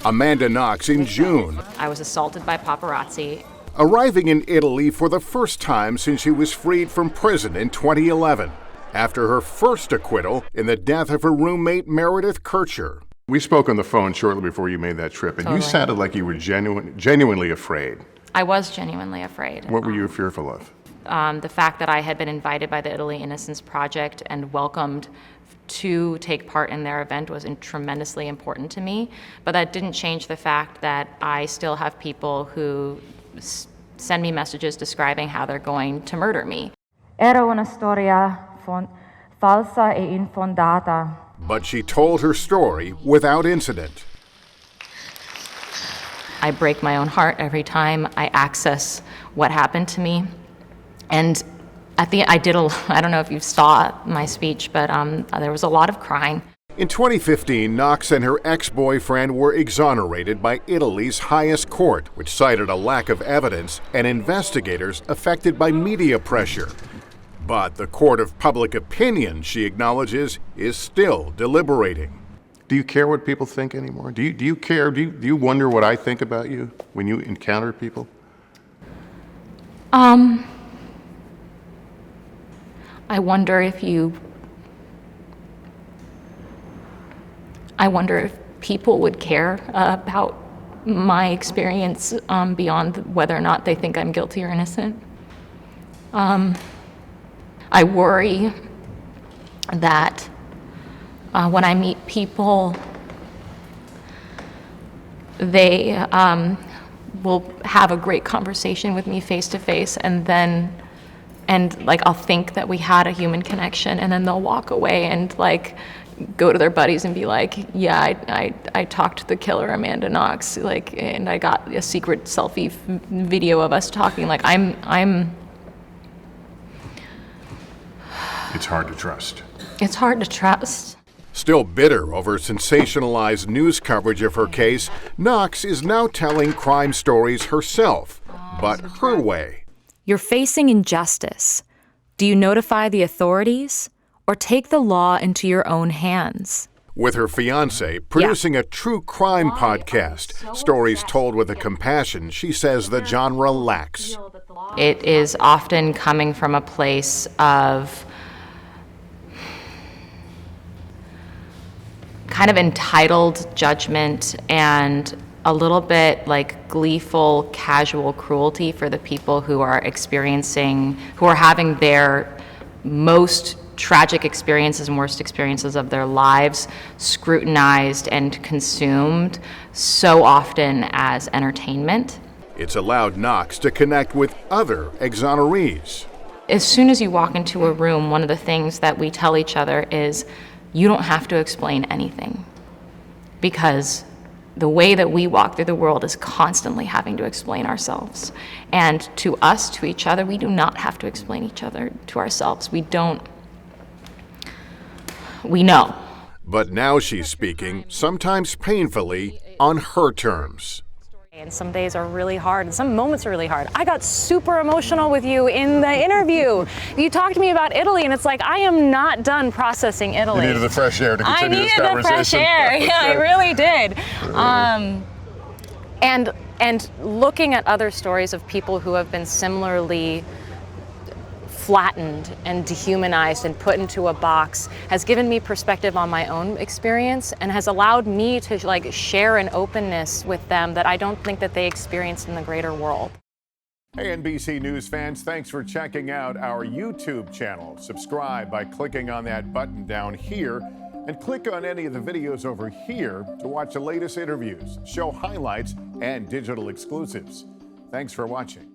Amanda Knox in June, I was assaulted by paparazzi. arriving in Italy for the first time since she was freed from prison in 2011, after her first acquittal in the death of her roommate Meredith Kircher. We spoke on the phone shortly before you made that trip, and Totally. you sounded like you were genuinely afraid. I was genuinely afraid. What were you fearful of? The fact that I had been invited by the Italy Innocence Project and welcomed to take part in their event was tremendously important to me, but that didn't change the fact that I still have people who send me messages describing how they're going to murder me. Era una storia falsa e infondata. But she told her story without incident. I break my own heart every time I access what happened to me. And at the end, I don't know if you saw my speech, but there was a lot of crying. In 2015, Knox and her ex-boyfriend were exonerated by Italy's highest court, which cited a lack of evidence and investigators affected by media pressure. But the court of public opinion, she acknowledges, is still deliberating. Do you care what people think anymore? Do you care? Do you wonder what I think about you when you encounter people? I wonder if people would care about my experience beyond whether or not they think I'm guilty or innocent. I worry that when I meet people, they will have a great conversation with me face to face, and I'll think that we had a human connection, and then they'll walk away and go to their buddies and be like, yeah, I talked to the killer Amanda Knox, and I got a secret selfie video of us talking. It's hard to trust. It's hard to trust. Still bitter over sensationalized news coverage of her case, Knox is now telling crime stories herself, but her way. You're facing injustice. Do you notify the authorities or take the law into your own hands? With her fiancé producing a true crime podcast, stories told with a compassion she says the genre lacks. It is often coming from a place of kind of entitled judgment and a little bit gleeful, casual cruelty for the people who are having their most tragic experiences and worst experiences of their lives scrutinized and consumed so often as entertainment. It's allowed Knox to connect with other exonerees. As soon as you walk into a room, one of the things that we tell each other is, you don't have to explain anything, because the way that we walk through the world is constantly having to explain ourselves. And to us, to each other, we do not have to explain each other to ourselves. We know. But now she's speaking, sometimes painfully, on her terms. And some days are really hard, and some moments are really hard. I got super emotional with you in the interview. You talked to me about Italy, and it's like, I am not done processing Italy. You needed the fresh air to continue this conversation. I needed the fresh air, yeah, I really did. And looking at other stories of people who have been similarly flattened and dehumanized and put into a box has given me perspective on my own experience and has allowed me to share an openness with them that I don't think that they experienced in the greater world. Hey NBC News fans, thanks for checking out our YouTube channel. Subscribe by clicking on that button down here and click on any of the videos over here to watch the latest interviews, show highlights, and digital exclusives. Thanks for watching.